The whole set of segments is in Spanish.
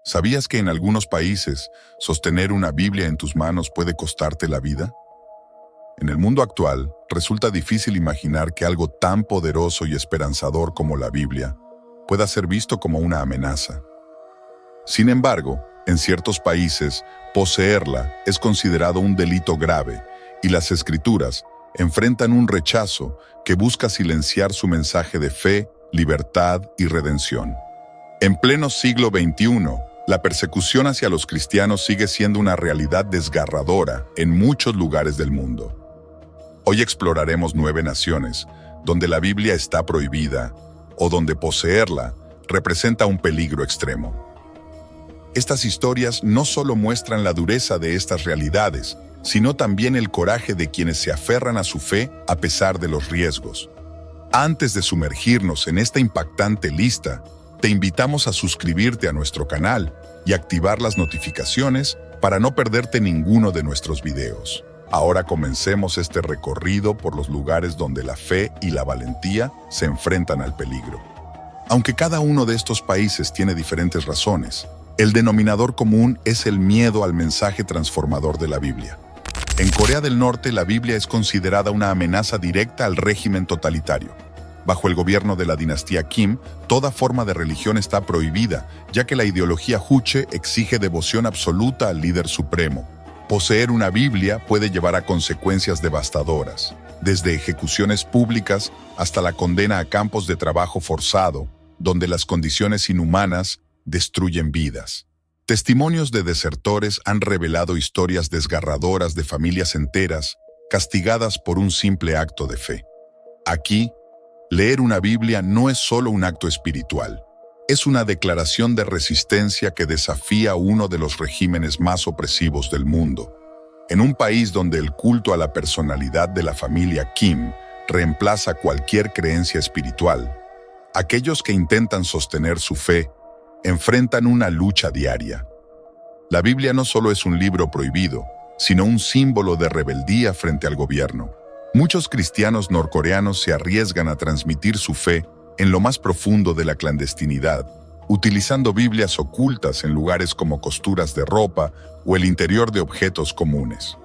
¿Sabías que en algunos países sostener una Biblia en tus manos puede costarte la vida? En el mundo actual, resulta difícil imaginar que algo tan poderoso y esperanzador como la Biblia pueda ser visto como una amenaza. Sin embargo, en ciertos países, poseerla es considerado un delito grave y las Escrituras enfrentan un rechazo que busca silenciar su mensaje de fe, libertad y redención. En pleno siglo XXI, la persecución hacia los cristianos sigue siendo una realidad desgarradora en muchos lugares del mundo. Hoy exploraremos 9 naciones donde la Biblia está prohibida o donde poseerla representa un peligro extremo. Estas historias no solo muestran la dureza de estas realidades, sino también el coraje de quienes se aferran a su fe a pesar de los riesgos. Antes de sumergirnos en esta impactante lista, te invitamos a suscribirte a nuestro canal y activar las notificaciones para no perderte ninguno de nuestros videos. Ahora comencemos este recorrido por los lugares donde la fe y la valentía se enfrentan al peligro. Aunque cada uno de estos países tiene diferentes razones, el denominador común es el miedo al mensaje transformador de la Biblia. En Corea del Norte, la Biblia es considerada una amenaza directa al régimen totalitario. Bajo el gobierno de la dinastía Kim, toda forma de religión está prohibida, ya que la ideología Juche exige devoción absoluta al líder supremo. Poseer una Biblia puede llevar a consecuencias devastadoras, desde ejecuciones públicas hasta la condena a campos de trabajo forzado, donde las condiciones inhumanas destruyen vidas. Testimonios de desertores han revelado historias desgarradoras de familias enteras castigadas por un simple acto de fe. Aquí, leer una Biblia no es solo un acto espiritual, es una declaración de resistencia que desafía uno de los regímenes más opresivos del mundo. En un país donde el culto a la personalidad de la familia Kim reemplaza cualquier creencia espiritual, aquellos que intentan sostener su fe enfrentan una lucha diaria. La Biblia no solo es un libro prohibido, sino un símbolo de rebeldía frente al gobierno. Muchos cristianos norcoreanos se arriesgan a transmitir su fe en lo más profundo de la clandestinidad, utilizando Biblias ocultas en lugares como costuras de ropa o el interior de objetos comunes.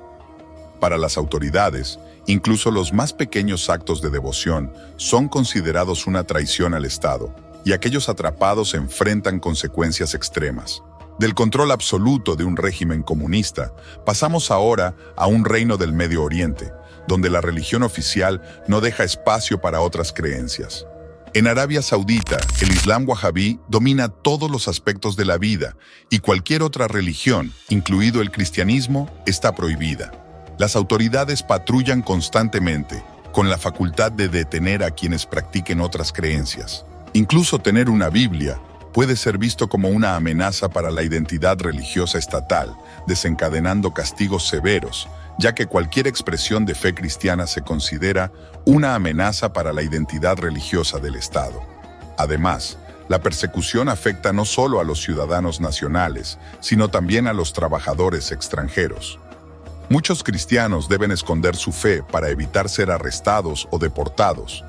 Para las autoridades, incluso los más pequeños actos de devoción son considerados una traición al Estado, y aquellos atrapados enfrentan consecuencias extremas. Del control absoluto de un régimen comunista, pasamos ahora a un reino del Medio Oriente, donde la religión oficial no deja espacio para otras creencias. En Arabia Saudita, el Islam wahabí domina todos los aspectos de la vida y cualquier otra religión, incluido el cristianismo, está prohibida. Las autoridades patrullan constantemente, con la facultad de detener a quienes practiquen otras creencias. Incluso tener una Biblia puede ser visto como una amenaza para la identidad religiosa estatal, desencadenando castigos severos, ya que cualquier expresión de fe cristiana se considera una amenaza para la identidad religiosa del Estado. Además, la persecución afecta no solo a los ciudadanos nacionales, sino también a los trabajadores extranjeros. Muchos cristianos deben esconder su fe para evitar ser arrestados o deportados.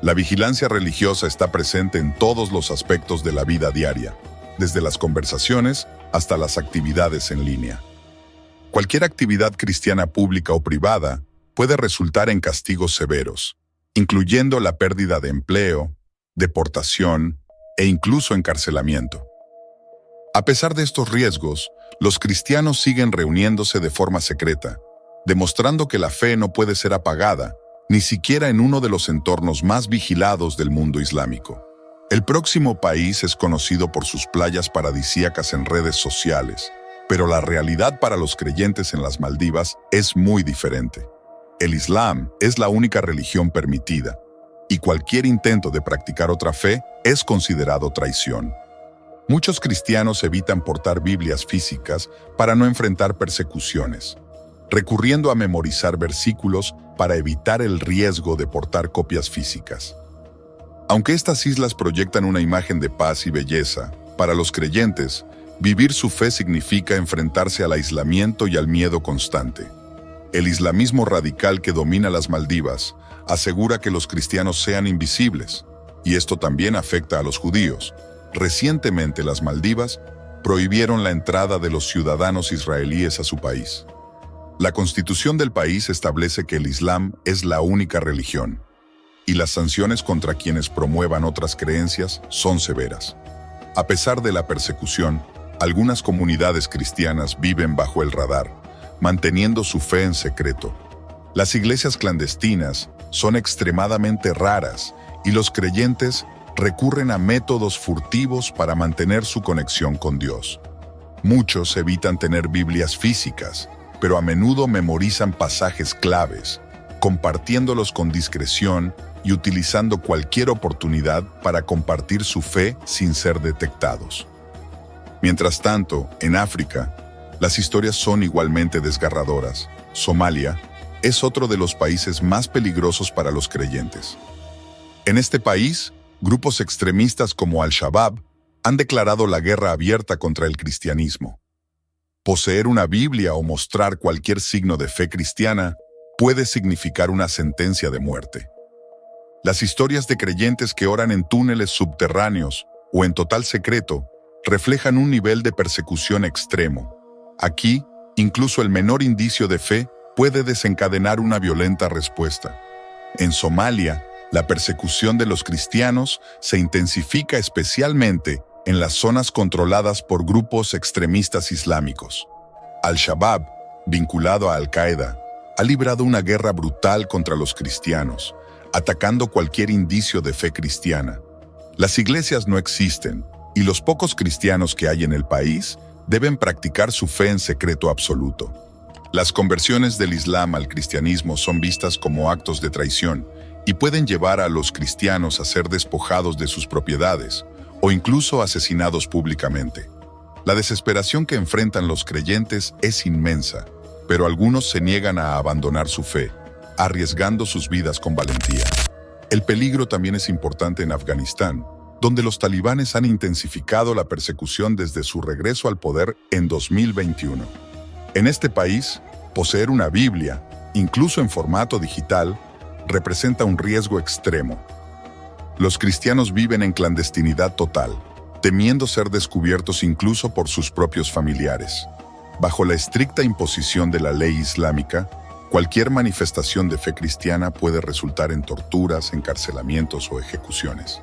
La vigilancia religiosa está presente en todos los aspectos de la vida diaria, desde las conversaciones hasta las actividades en línea. Cualquier actividad cristiana pública o privada puede resultar en castigos severos, incluyendo la pérdida de empleo, deportación e incluso encarcelamiento. A pesar de estos riesgos, los cristianos siguen reuniéndose de forma secreta, demostrando que la fe no puede ser apagada, ni siquiera en uno de los entornos más vigilados del mundo islámico. El próximo país es conocido por sus playas paradisíacas en redes sociales, pero la realidad para los creyentes en las Maldivas es muy diferente. El Islam es la única religión permitida, y cualquier intento de practicar otra fe es considerado traición. Muchos cristianos evitan portar Biblias físicas para no enfrentar persecuciones, recurriendo a memorizar versículos para evitar el riesgo de portar copias físicas. Aunque estas islas proyectan una imagen de paz y belleza, para los creyentes, vivir su fe significa enfrentarse al aislamiento y al miedo constante. El islamismo radical que domina las Maldivas asegura que los cristianos sean invisibles, y esto también afecta a los judíos, Recientemente las Maldivas prohibieron la entrada de los ciudadanos israelíes a su país. La constitución del país establece que el Islam es la única religión, y las sanciones contra quienes promuevan otras creencias son severas. A pesar de la persecución, algunas comunidades cristianas viven bajo el radar, manteniendo su fe en secreto. Las iglesias clandestinas son extremadamente raras y los creyentes recurren a métodos furtivos para mantener su conexión con Dios. Muchos evitan tener Biblias físicas, pero a menudo memorizan pasajes claves, compartiéndolos con discreción y utilizando cualquier oportunidad para compartir su fe sin ser detectados. Mientras tanto, en África, las historias son igualmente desgarradoras. Somalia es otro de los países más peligrosos para los creyentes. En este país, grupos extremistas como Al-Shabaab han declarado la guerra abierta contra el cristianismo. Poseer una Biblia o mostrar cualquier signo de fe cristiana puede significar una sentencia de muerte. Las historias de creyentes que oran en túneles subterráneos o en total secreto reflejan un nivel de persecución extremo. Aquí, incluso el menor indicio de fe puede desencadenar una violenta respuesta. En Somalia, la persecución de los cristianos se intensifica especialmente en las zonas controladas por grupos extremistas islámicos. Al-Shabaab, vinculado a Al-Qaeda, ha librado una guerra brutal contra los cristianos, atacando cualquier indicio de fe cristiana. Las iglesias no existen, y los pocos cristianos que hay en el país deben practicar su fe en secreto absoluto. Las conversiones del Islam al cristianismo son vistas como actos de traición y pueden llevar a los cristianos a ser despojados de sus propiedades o incluso asesinados públicamente. La desesperación que enfrentan los creyentes es inmensa, pero algunos se niegan a abandonar su fe, arriesgando sus vidas con valentía. El peligro también es importante en Afganistán, donde los talibanes han intensificado la persecución desde su regreso al poder en 2021. En este país, poseer una Biblia, incluso en formato digital, representa un riesgo extremo. Los cristianos viven en clandestinidad total, temiendo ser descubiertos incluso por sus propios familiares. Bajo la estricta imposición de la ley islámica, cualquier manifestación de fe cristiana puede resultar en torturas, encarcelamientos o ejecuciones.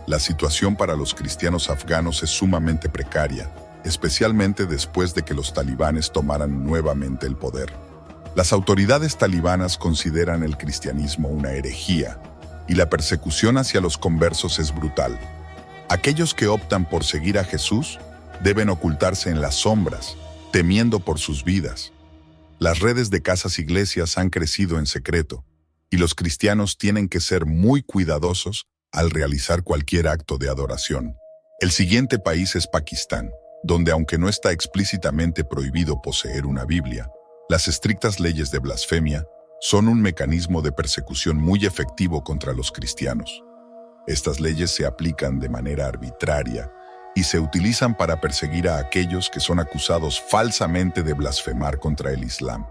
La situación para los cristianos afganos es sumamente precaria, especialmente después de que los talibanes tomaran nuevamente el poder. Las autoridades talibanas consideran el cristianismo una herejía, y la persecución hacia los conversos es brutal. Aquellos que optan por seguir a Jesús deben ocultarse en las sombras, temiendo por sus vidas. Las redes de casas-iglesias han crecido en secreto, y los cristianos tienen que ser muy cuidadosos al realizar cualquier acto de adoración. El siguiente país es Pakistán, donde aunque no está explícitamente prohibido poseer una Biblia, las estrictas leyes de blasfemia son un mecanismo de persecución muy efectivo contra los cristianos. Estas leyes se aplican de manera arbitraria y se utilizan para perseguir a aquellos que son acusados falsamente de blasfemar contra el Islam.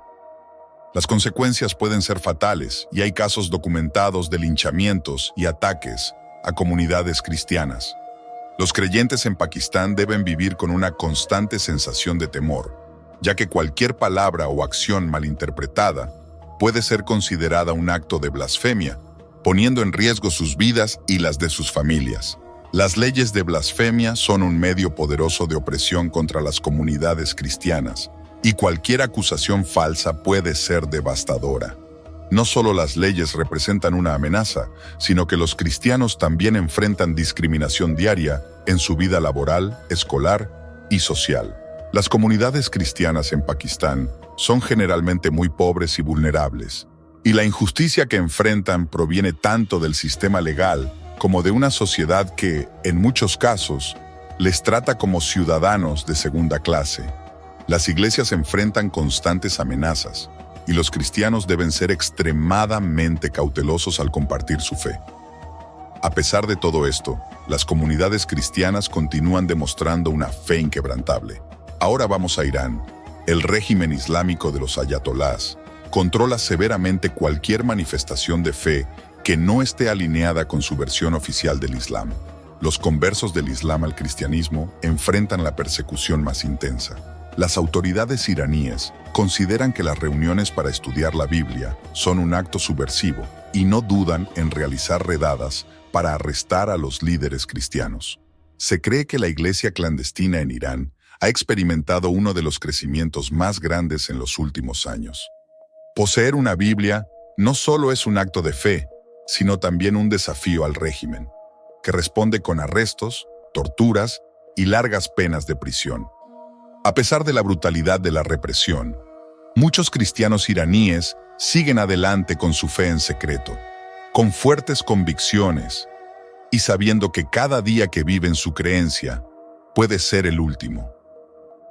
Las consecuencias pueden ser fatales y hay casos documentados de linchamientos y ataques a comunidades cristianas. Los creyentes en Pakistán deben vivir con una constante sensación de temor, ya que cualquier palabra o acción malinterpretada puede ser considerada un acto de blasfemia, poniendo en riesgo sus vidas y las de sus familias. Las leyes de blasfemia son un medio poderoso de opresión contra las comunidades cristianas, y cualquier acusación falsa puede ser devastadora. No solo las leyes representan una amenaza, sino que los cristianos también enfrentan discriminación diaria en su vida laboral, escolar y social. Las comunidades cristianas en Pakistán son generalmente muy pobres y vulnerables, y la injusticia que enfrentan proviene tanto del sistema legal como de una sociedad que, en muchos casos, les trata como ciudadanos de segunda clase. Las iglesias enfrentan constantes amenazas, y los cristianos deben ser extremadamente cautelosos al compartir su fe. A pesar de todo esto, las comunidades cristianas continúan demostrando una fe inquebrantable. Ahora vamos a Irán. El régimen islámico de los ayatolás controla severamente cualquier manifestación de fe que no esté alineada con su versión oficial del Islam. Los conversos del Islam al cristianismo enfrentan la persecución más intensa. Las autoridades iraníes consideran que las reuniones para estudiar la Biblia son un acto subversivo y no dudan en realizar redadas para arrestar a los líderes cristianos. Se cree que la iglesia clandestina en Irán ha experimentado uno de los crecimientos más grandes en los últimos años. Poseer una Biblia no solo es un acto de fe, sino también un desafío al régimen, que responde con arrestos, torturas y largas penas de prisión. A pesar de la brutalidad de la represión, muchos cristianos iraníes siguen adelante con su fe en secreto, con fuertes convicciones y sabiendo que cada día que viven su creencia puede ser el último.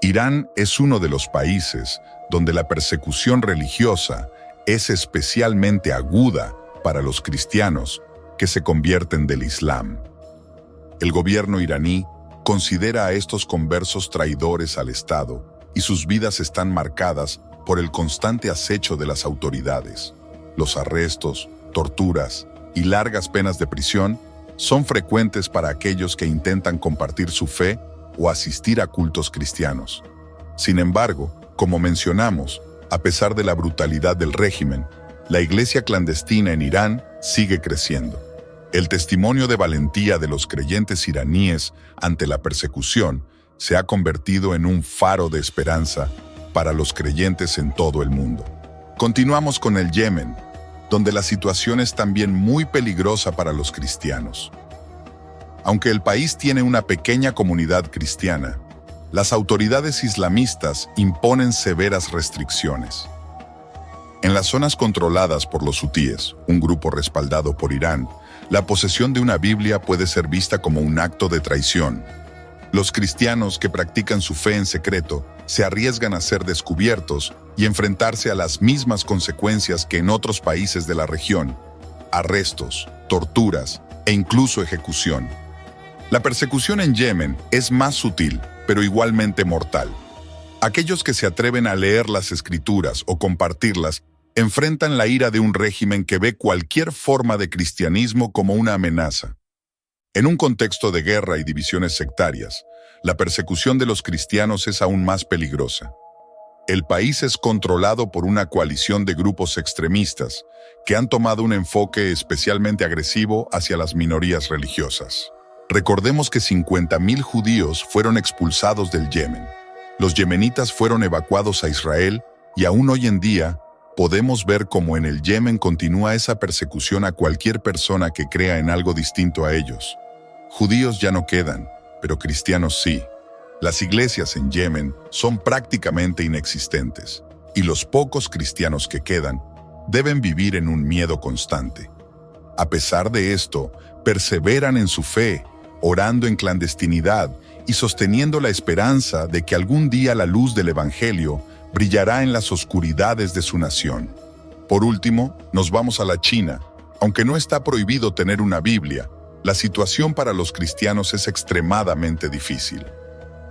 Irán es uno de los países donde la persecución religiosa es especialmente aguda para los cristianos que se convierten del Islam. El gobierno iraní considera a estos conversos traidores al Estado y sus vidas están marcadas por el constante acecho de las autoridades. Los arrestos, torturas y largas penas de prisión son frecuentes para aquellos que intentan compartir su fe o asistir a cultos cristianos. Sin embargo, como mencionamos, a pesar de la brutalidad del régimen, la iglesia clandestina en Irán sigue creciendo. El testimonio de valentía de los creyentes iraníes ante la persecución se ha convertido en un faro de esperanza para los creyentes en todo el mundo. Continuamos con el Yemen, donde la situación es también muy peligrosa para los cristianos. Aunque el país tiene una pequeña comunidad cristiana, las autoridades islamistas imponen severas restricciones. En las zonas controladas por los hutíes, un grupo respaldado por Irán, la posesión de una Biblia puede ser vista como un acto de traición. Los cristianos que practican su fe en secreto se arriesgan a ser descubiertos y enfrentarse a las mismas consecuencias que en otros países de la región: arrestos, torturas e incluso ejecución. La persecución en Yemen es más sutil, pero igualmente mortal. Aquellos que se atreven a leer las escrituras o compartirlas enfrentan la ira de un régimen que ve cualquier forma de cristianismo como una amenaza. En un contexto de guerra y divisiones sectarias, la persecución de los cristianos es aún más peligrosa. El país es controlado por una coalición de grupos extremistas que han tomado un enfoque especialmente agresivo hacia las minorías religiosas. Recordemos que 50.000 judíos fueron expulsados del Yemen. Los yemenitas fueron evacuados a Israel y aún hoy en día podemos ver cómo en el Yemen continúa esa persecución a cualquier persona que crea en algo distinto a ellos. Judíos ya no quedan, pero cristianos sí. Las iglesias en Yemen son prácticamente inexistentes, y los pocos cristianos que quedan deben vivir en un miedo constante. A pesar de esto, perseveran en su fe, orando en clandestinidad y sosteniendo la esperanza de que algún día la luz del Evangelio brillará en las oscuridades de su nación. Por último, nos vamos a la China. Aunque no está prohibido tener una Biblia, la situación para los cristianos es extremadamente difícil.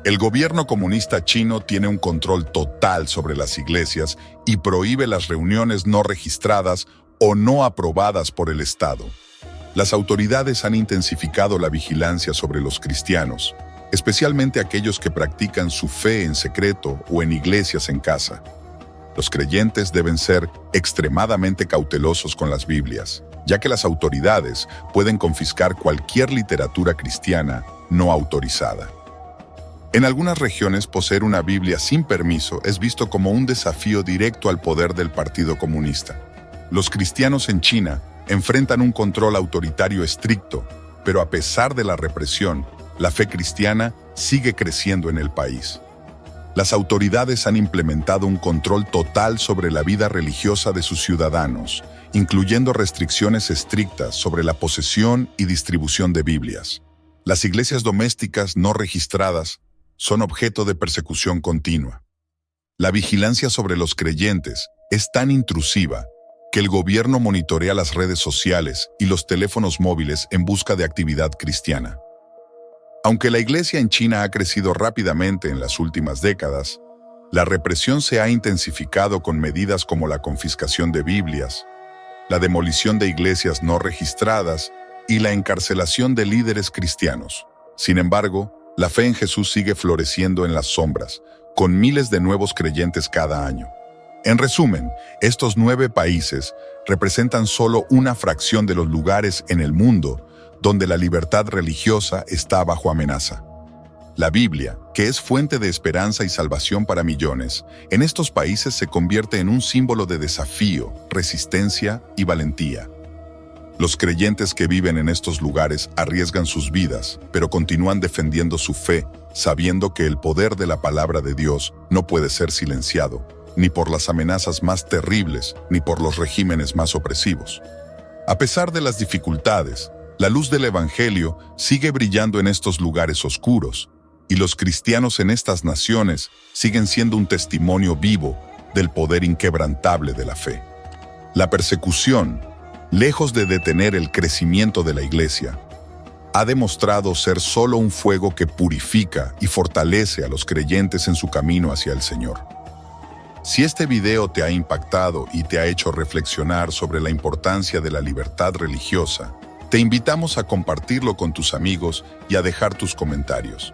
El gobierno comunista chino tiene un control total sobre las iglesias y prohíbe las reuniones no registradas o no aprobadas por el Estado. Las autoridades han intensificado la vigilancia sobre los cristianos, especialmente aquellos que practican su fe en secreto o en iglesias en casa. Los creyentes deben ser extremadamente cautelosos con las Biblias, ya que las autoridades pueden confiscar cualquier literatura cristiana no autorizada. En algunas regiones, poseer una Biblia sin permiso es visto como un desafío directo al poder del Partido Comunista. Los cristianos en China enfrentan un control autoritario estricto, pero a pesar de la represión, la fe cristiana sigue creciendo en el país. Las autoridades han implementado un control total sobre la vida religiosa de sus ciudadanos, incluyendo restricciones estrictas sobre la posesión y distribución de Biblias. Las iglesias domésticas no registradas son objeto de persecución continua. La vigilancia sobre los creyentes es tan intrusiva que el gobierno monitorea las redes sociales y los teléfonos móviles en busca de actividad cristiana. Aunque la iglesia en China ha crecido rápidamente en las últimas décadas, la represión se ha intensificado con medidas como la confiscación de Biblias, la demolición de iglesias no registradas y la encarcelación de líderes cristianos. Sin embargo, la fe en Jesús sigue floreciendo en las sombras, con miles de nuevos creyentes cada año. En resumen, estos 9 países representan solo una fracción de los lugares en el mundo donde la libertad religiosa está bajo amenaza. La Biblia, que es fuente de esperanza y salvación para millones, en estos países se convierte en un símbolo de desafío, resistencia y valentía. Los creyentes que viven en estos lugares arriesgan sus vidas, pero continúan defendiendo su fe, sabiendo que el poder de la palabra de Dios no puede ser silenciado, ni por las amenazas más terribles, ni por los regímenes más opresivos. A pesar de las dificultades, la luz del Evangelio sigue brillando en estos lugares oscuros, y los cristianos en estas naciones siguen siendo un testimonio vivo del poder inquebrantable de la fe. La persecución, lejos de detener el crecimiento de la Iglesia, ha demostrado ser solo un fuego que purifica y fortalece a los creyentes en su camino hacia el Señor. Si este video te ha impactado y te ha hecho reflexionar sobre la importancia de la libertad religiosa, te invitamos a compartirlo con tus amigos y a dejar tus comentarios.